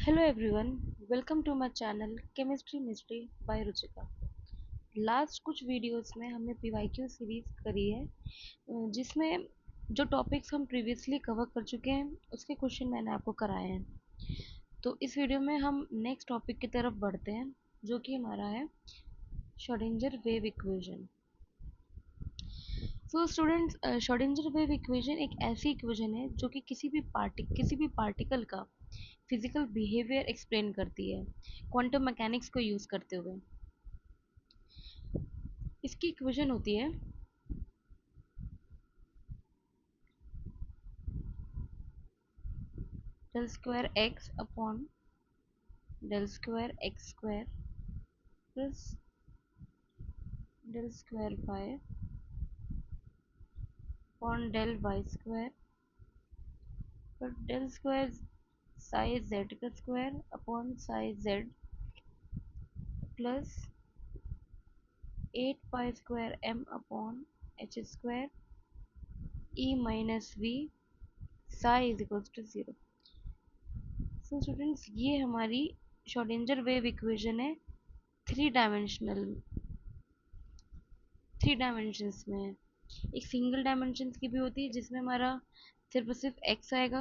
Hello everyone, welcome to my channel Chemistry Mystery by Ruchika. Last कुछ videos में हमने PYQ series करी है जिसमें जो टॉपिक्स हम प्रीवियसली कवर कर चुके हैं उसके क्वेश्चन मैंने आपको कराए हैं। तो इस वीडियो में हम नेक्स्ट टॉपिक की तरफ बढ़ते हैं जो कि हमारा है Schrodinger wave equation. So students, Schrodinger wave equation एक ऐसी इक्वेशन है जो कि किसी भी पार्टिकल का फिजिकल बिहेवियर एक्सप्लेन करती है क्वांटम मैकेनिक्स को यूज़ करते हुए। इसकी इक्वेशन होती है del square X upon del square X square plus del square Y upon del Y square पर डेल स्क्वायर साई जेड का square upon psi Z plus 8 pi square M upon H square E minus V psi is equals to 0। So students, ये हमारी Schrodinger wave equation है three dimensions में है। एक single dimensions की भी होती है जिसमें हमारा सिर्फ एक्स आएगा,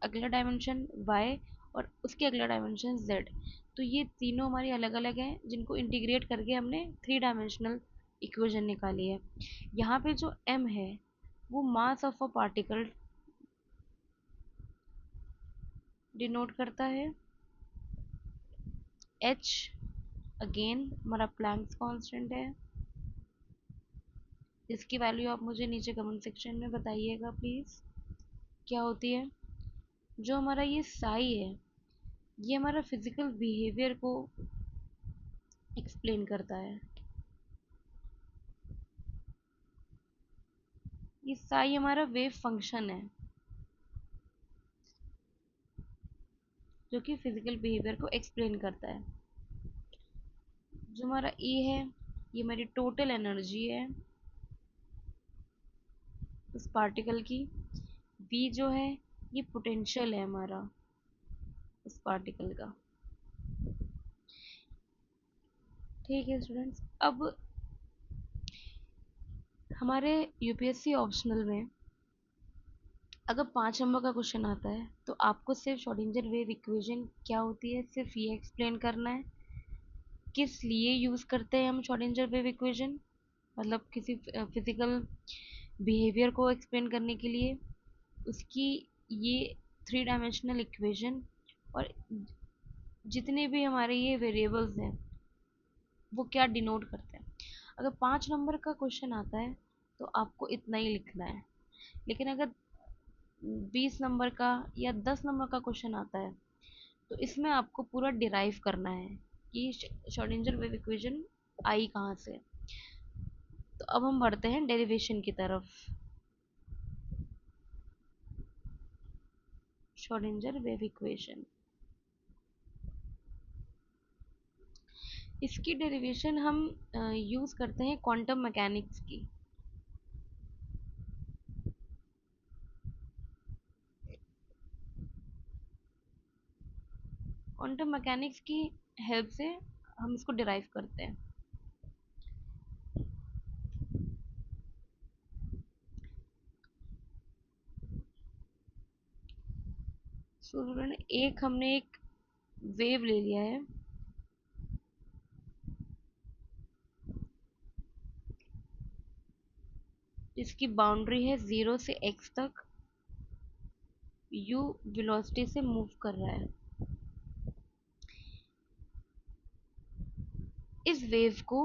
अगला डायमेंशन वाई और उसके अगला डायमेंशन जेड। तो ये तीनों हमारी अलग अलग हैं जिनको इंटीग्रेट करके हमने थ्री डायमेंशनल इक्वेशन निकाली है। यहाँ पे जो एम है वो mass of a particle denote करता है। एच अगेन हमारा प्लैंक्स कांस्टेंट है, इसकी वैल्यू आप मुझे नीचे कमेंट सेक्शन में बताइएगा प्लीज़ क्या होती है। जो हमारा ये साई है ये हमारा फिजिकल बिहेवियर को एक्सप्लेन करता है। ये साई हमारा वेव फंक्शन है जो कि फिजिकल बिहेवियर को एक्सप्लेन करता है। जो हमारा ई है ये हमारी टोटल एनर्जी है उस पार्टिकल की। वी जो है ये पोटेंशियल है हमारा उस पार्टिकल का। ठीक है स्टूडेंट्स, अब हमारे यूपीएससी ऑप्शनल में अगर 5 नंबर का क्वेश्चन आता है तो आपको सिर्फ श्रोडिंगर वेव इक्वेशन क्या होती है सिर्फ ये एक्सप्लेन करना है। किस लिए यूज़ करते हैं हम श्रोडिंगर वेव इक्वेशन, मतलब किसी फिजिकल बिहेवियर को एक्सप्लेन करने के लिए। उसकी ये थ्री डायमेंशनल इक्वेशन और जितने भी हमारे ये वेरिएबल्स हैं वो क्या डिनोट करते हैं। अगर 5 नंबर का क्वेश्चन आता है तो आपको इतना ही लिखना है। लेकिन अगर 20 नंबर का या 10 नंबर का क्वेश्चन आता है तो इसमें आपको पूरा डिराइव करना है कि श्रोडिंगर वेव इक्वेशन आई कहाँ से। तो अब हम बढ़ते हैं डेरिवेशन की तरफ। श्रोडिंगर वेव इक्वेशन, इसकी डेरिवेशन हम यूज़ करते हैं क्वांटम मैकेनिक्स की। क्वांटम मैकेनिक्स की हेल्प से हम इसको डिराइव करते हैं। सो हमने एक वेव ले लिया है जिसकी बाउंड्री है 0 से x तक, u वेलोसिटी से मूव कर रहा है। इस वेव को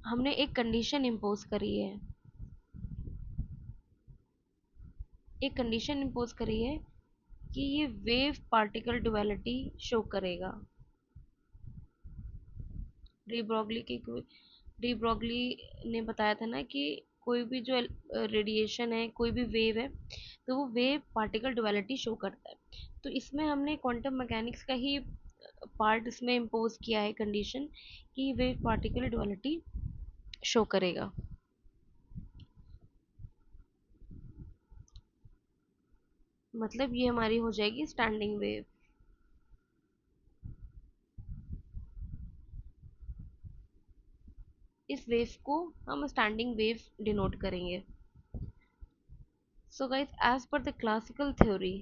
हमने एक कंडीशन इम्पोज करी है, कि ये वेव पार्टिकल ड्युअलिटी शो करेगा। डी ब्रॉगली ने बताया था ना कि कोई भी जो रेडिएशन है, कोई भी वेव है, तो वो वेव पार्टिकल ड्युअलिटी शो करता है। तो इसमें हमने क्वांटम मैकेनिक्स का ही पार्ट इसमें इम्पोज किया है कंडीशन कि वेव पार्टिकल ड्युअलिटी शो करेगा। मतलब ये हमारी हो जाएगी स्टैंडिंग वेव। इस वेव को हम स्टैंडिंग वेव डिनोट करेंगे. So guys, as per the classical theory,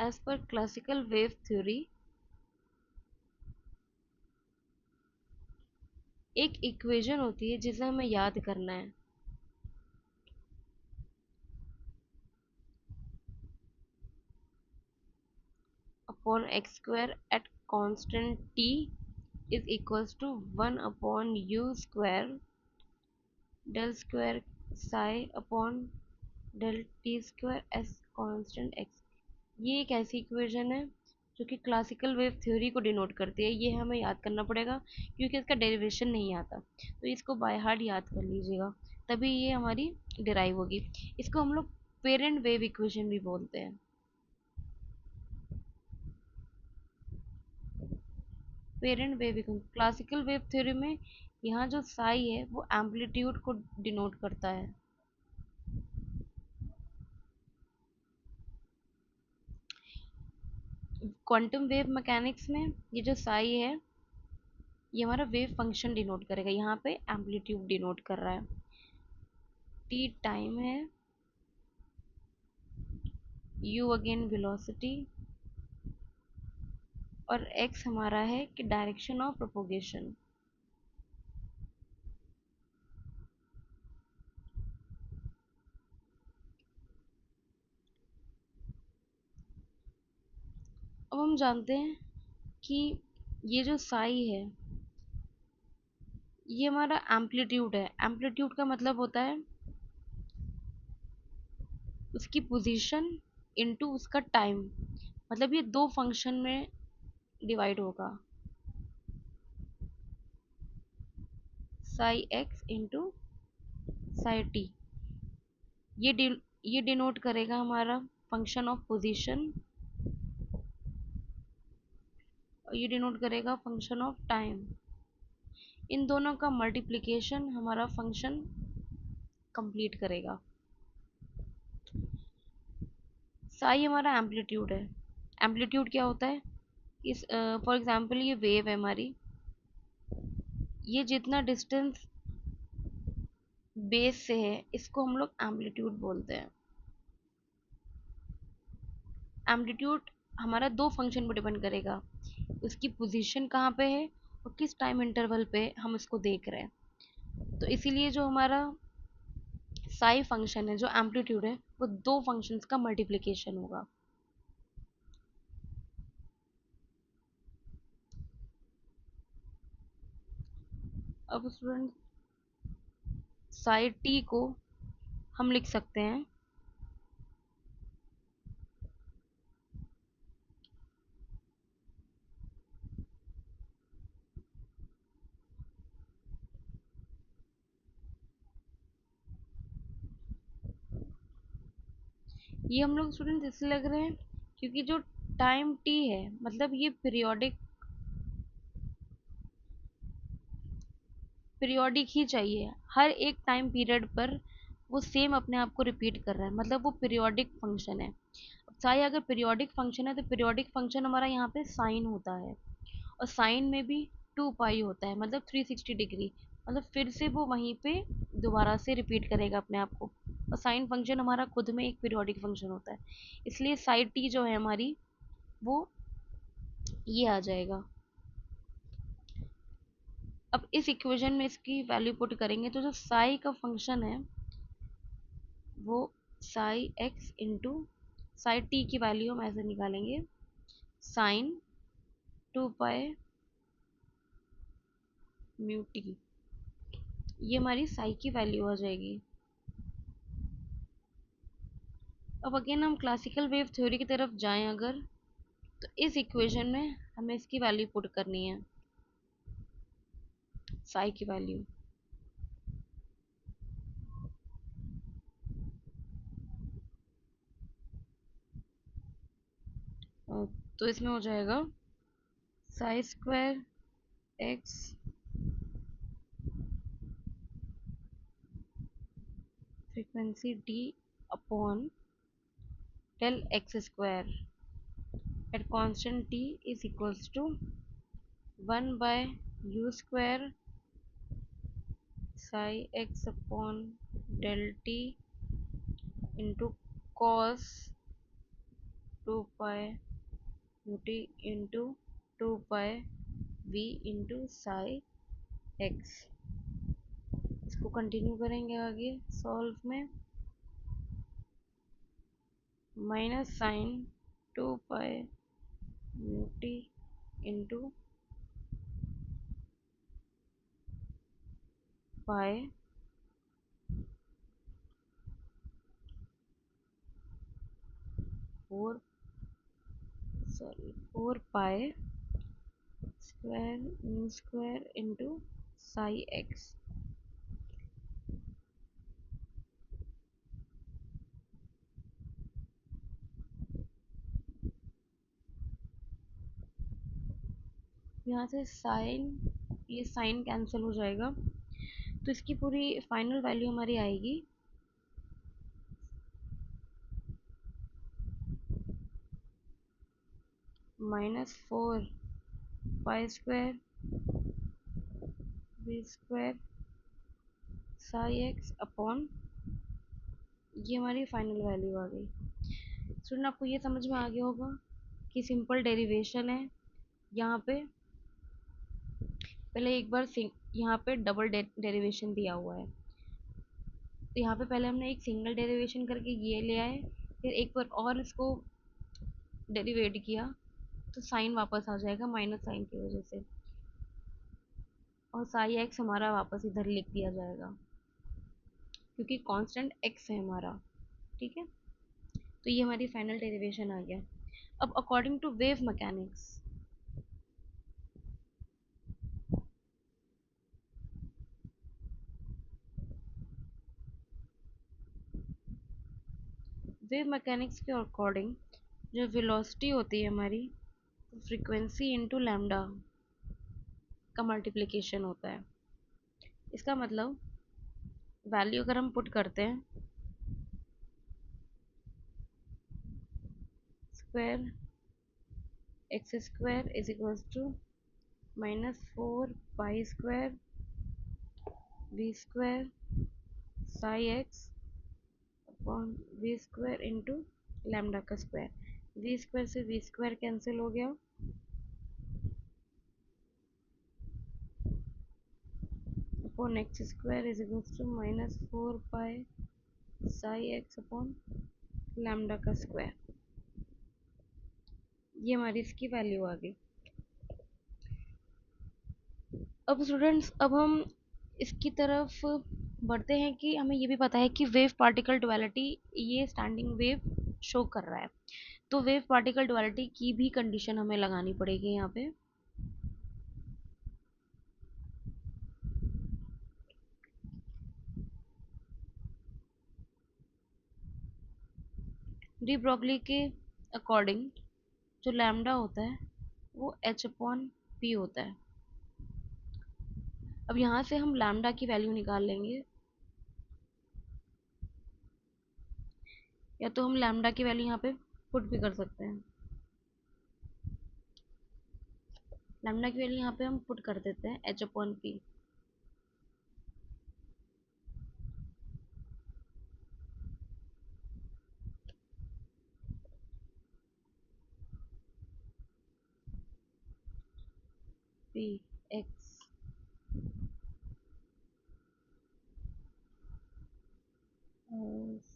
as per classical wave theory, एक इक्वेशन होती है जिसे हमें याद करना है. Upon X square at constant t is equals to 1 upon u square del square psi upon del t square s constant x. ये एक ऐसी इक्वेशन है जो कि क्लासिकल वेव थ्योरी को डिनोट करती है. ये हमें याद करना पड़ेगा क्योंकि इसका डेरिवेशन नहीं आता, तो इसको बाय हार्ट याद कर लीजिएगा, तभी ये हमारी डिराइव होगी. इसको हम लोग पेरेंट वेव इक्वेशन भी बोलते हैं. Parent wave equation classical wave theory में यहाँ जो साई है वो एम्पलीट्यूड को डिनोट करता है. क्वांटम वेव मैकेनिक्स में ये जो साई है ये हमारा वेव फंक्शन डिनोट करेगा. यहाँ पे एम्पलीट्यूड डिनोट कर रहा है. टी टाइम है, यू अगेन वेलोसिटी, और एक्स हमारा है कि डायरेक्शन ऑफ प्रोपोगेशन. अब हम जानते हैं कि ये जो साई है ये हमारा एम्पलीट्यूड है. एम्पलीट्यूड का मतलब होता है उसकी पोजीशन इनटू उसका टाइम. मतलब ये दो फंक्शन में डिवाइड होगा, Sai x into Sai T. ये ये डिनोट करेगा हमारा फंक्शन ऑफ पोजीशन और ये डिनोट करेगा फंक्शन ऑफ टाइम. इन दोनों का मल्टीप्लिकेशन हमारा फंक्शन कंप्लीट करेगा. साई हमारा एम्पलीट्यूड है. एम्पलीट्यूड क्या होता है? इस फॉर एग्जांपल ये वेव है हमारी, ये जितना डिस्टेंस बेस से है इसको हम लोग एम्पलीट्यूड बोलते हैं. एम्पलीट्यूड हमारा दो फंक्शन पर डिपेंड करेगा, उसकी पोजीशन कहाँ पे है और किस टाइम इंटरवल पे हम इसको देख रहे हैं. तो इसीलिए जो हमारा साई फंक्शन है जो एम्पलीट्यूड है वो दो फंक्शंस का मल्टीप्लिकेशन होगा. अब स्टूडेंट साई टी को हम लिख सकते हैं ये हम लोग स्टूडेंट इसलिए लग रहे हैं क्योंकि जो टाइम टी है मतलब ये पीरियोडिक ही चाहिए. हर एक टाइम पीरियड पर वो सेम अपने आप को रिपीट कर रहा है, मतलब वो पीरियोडिक फंक्शन है. अब चाहे अगर पीरियोडिक फंक्शन है तो पीरियोडिक फंक्शन हमारा यहाँ पे साइन होता है, और साइन में भी 2 पाई होता है, मतलब 360 डिग्री. मतलब फिर से वो वहीं पे दोबारा से रिपीट करेगा अपने आप को. और साइन फंक्शन हमारा खुद में एक पीरियोडिक फंक्शन होता है, इसलिए साइड टी जो है हमारी वो ये आ जाएगा. अब इस इक्वेशन में इसकी वैल्यू पुट करेंगे तो जो साई का फंक्शन है वो Sai x into Sai T की वैल्यू हम ऐसे निकालेंगे, साइन 2 पाई म्यू टी. ये हमारी साई की वैल्यू आ जाएगी. अब अगेन हम क्लासिकल वेव थ्योरी की तरफ जाएं अगर, तो इस इक्वेशन में हमें इसकी वैल्यू पुट करनी है, साई की वैल्यू. तो इसमें हो जाएगा Sai square x frequency D upon del x square at constant t is equals to 1 by u square psi x upon del t into cos 2 pi ut into 2 pi v into psi x। इसको continue करेंगे आगे solve में, minus sine 2 pi T into pi four four pi square mu square into psi x. यहाँ से sign, ये sign cancel हो जाएगा, तो इसकी पूरी फाइनल वैल्यू हमारी आएगी minus 4 pi square B square psi X upon, ये हमारी फाइनल वैल्यू आ गई। स्टूडेंट आपको ये समझ में आ गया होगा कि सिंपल डेरिवेशन है। यहाँ पे पहले एक बार यहाँ पे डबल डेरिवेशन दिया हुआ है, तो यहाँ पे पहले हमने एक सिंगल डेरिवेशन करके ये ले आए, फिर एक बार और इसको डेरिवेट किया तो साइन वापस आ जाएगा माइनस साइन की वजह से, और साई एक्स हमारा वापस इधर लिख दिया जाएगा क्योंकि कांस्टेंट एक्स है हमारा। ठीक है, तो ये हमारी फाइनल डेरिवेशन आ गया। अब according to wave mechanics, wave mechanics के अकॉर्डिंग जो वेलोसिटी होती है हमारी, फ्रीक्वेंसी इंटू लैम्डा का मल्टीप्लिकेशन होता है। इसका मतलब वैल्यू अगर हम पुट करते हैं square X square is equals to minus 4 pi square V square psi X upon V square into lambda का स्क्वायर। वी स्क्वायर से वी स्क्वायर कैंसिल हो गया, upon X square is equals to minus 4 pi psi X upon lambda का square. ये हमारी इसकी value आ गई। अब स्टूडेंट्स, अब हम इसकी तरफ बढ़ते हैं कि हमें ये भी पता है कि वेव पार्टिकल डुअलिटी, ये स्टैंडिंग वेव शो कर रहा है, तो वेव पार्टिकल डुअलिटी की भी कंडीशन हमें लगानी पड़ेगी यहाँ पे। डी ब्रॉगली के अकॉर्डिंग जो लैम्डा होता है वो एच अपॉन पी होता है। अब यहाँ से हम लैम्डा की वैल्यू निकाल लेंगे, या तो हम लैम्डा की वैल्यू यहाँ पे पुट भी कर सकते हैं। लैम्डा की वैल्यू यहाँ पे हम पुट कर देते हैं H upon P. P x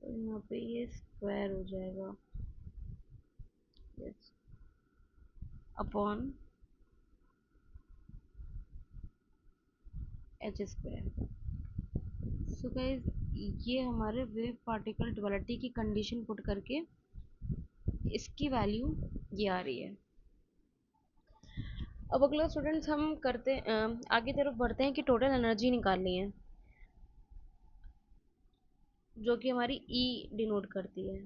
तो यहाँ पे ये स्क्वायर हो जाएगा upon H square. So guys, ये हमारे वेव पार्टिकल डुअलिटी की कंडीशन पुट करके इसकी वैल्यू ये आ रही है। अब अगला स्टूडेंट्स हम करते आगे तरफ बढ़ते हैं कि टोटल एनर्जी निकालनी है, जो कि हमारी ई डिनोट करती है।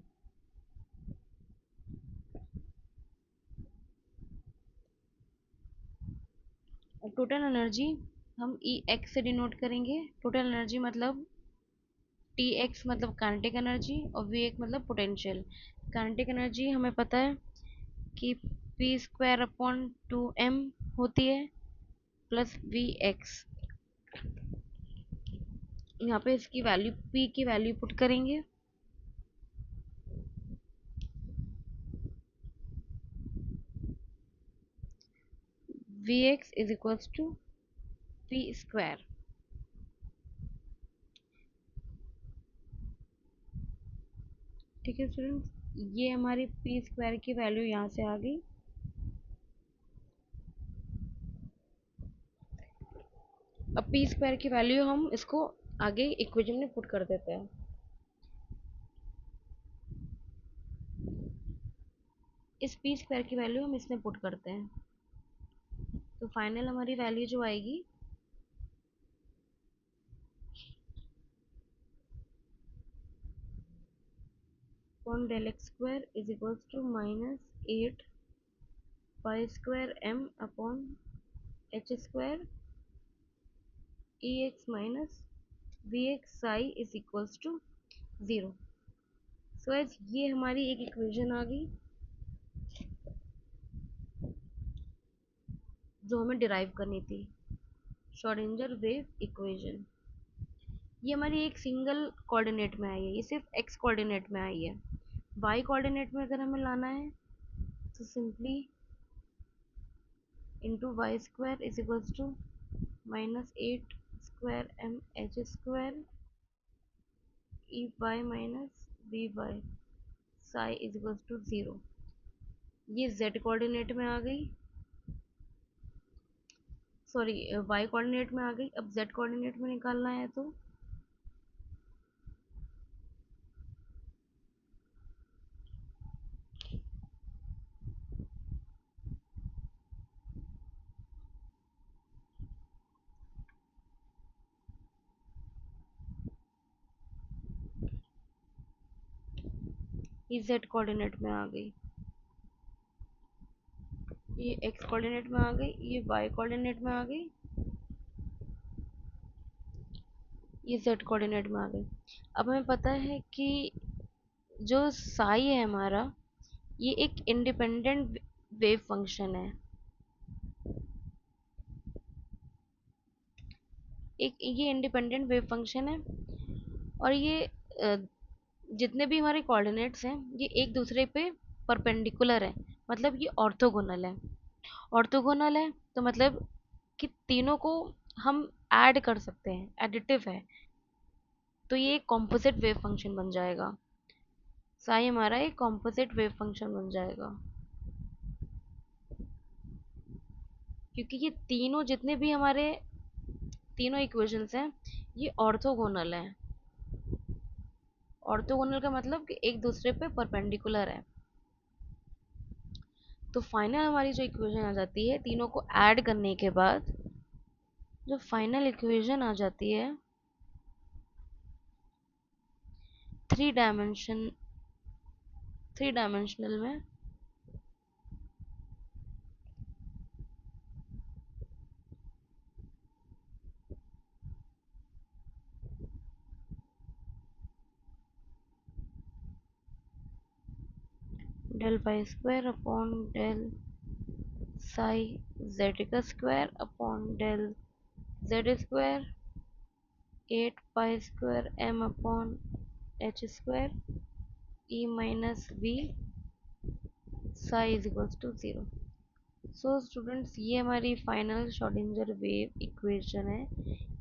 टोटल एनर्जी हम ई एक्स से डिनोट करेंगे। टोटल एनर्जी मतलब टी एक्स मतलब काइनेटिक एनर्जी और वी एक्स मतलब पोटेंशियल। काइनेटिक एनर्जी हमें पता है कि p² अपॉन 2m होती है प्लस vx। यहाँ पे इसकी वैल्यू p की वैल्यू पुट करेंगे, vx is equals to p²। ठीक है स्टूडेंट्स, ये हमारी p² की वैल्यू यहाँ से आ गई। अब p² की वैल्यू हम इसको आगे इक्वेशन में पुट कर देते हैं। इस p² की वैल्यू हम इसमें पुट करते हैं, तो फाइनल हमारी वैल्यू जो आएगी upon del x² is equals to -8 π² m upon h² ex minus vx psi is equals to 0। So as ये हमारी एक इक्वेशन आ गई जो हमें डिराइव करनी थी, श्रोडिंगर वेव इक्वेशन। ये हमारी एक सिंगल कोऑर्डिनेट में आई है, ये सिर्फ एक्स कोऑर्डिनेट में आई है। वाई कोऑर्डिनेट में अगर हमें लाना है तो simply into y² is equals to -8 square m h² e y minus V Y psi is equals to 0। ये z कोऑर्डिनेट में आ गई, सॉरी y कोऑर्डिनेट में आ गई। अब z कोऑर्डिनेट में निकालना है तो ये z कोऑर्डिनेट में आ गई, ये x कोऑर्डिनेट में आ गई, ये y कोऑर्डिनेट में आ गई, ये z कोऑर्डिनेट में आ गई। अब हमें पता है कि जो साई है हमारा, ये एक इंडिपेंडेंट वेव फंक्शन है। ये इंडिपेंडेंट वेव फंक्शन है और ये जितने भी हमारे कोऑर्डिनेट्स हैं ये एक दूसरे पे परपेंडिकुलर है, मतलब ये ऑर्थोगोनल है। ऑर्थोगोनल है तो मतलब कि तीनों को हम ऐड कर सकते हैं, एडिटिव है, तो ये एक कॉम्पोजिट वेव फंक्शन बन जाएगा। साई हमारा एक कॉम्पोजिट वेव फंक्शन बन जाएगा, क्योंकि ये तीनों जितने भी हमारे तीनों इक्वेशंस हैं ये ऑर्थोगोनल हैं। ऑर्थोगोनल का मतलब कि एक दूसरे पे परपेंडिकुलर है। तो फाइनल हमारी जो इक्वेशन आ जाती है तीनों को ऐड करने के बाद, जो फाइनल इक्वेशन आ जाती है थ्री डायमेंशनल में, del π² upon del psi z² upon del z², 8 π² m upon h² e minus v psi is equals to 0। So students, ये हमारी फाइनल श्रोडिंगर वेव इक्वेशन है।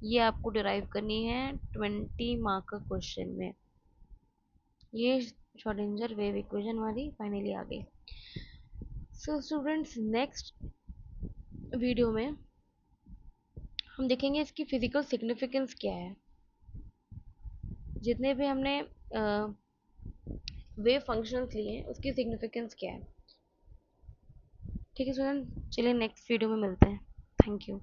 ये आपको डिराइव करनी है 20 मार्क का क्वेश्चन में। ये श्रोडिंगर वेव इक्वेशन हमारी फाइनली आ गई। सो स्टूडेंट्स, नेक्स्ट वीडियो में हम देखेंगे इसकी फिजिकल सिग्निफिकेंस क्या है, जितने भी हमने वेव फंक्शंस लिए हैं उसकी सिग्निफिकेंस क्या है। ठीक है स्टूडेंट, चलिए नेक्स्ट वीडियो में मिलते हैं। Thank you.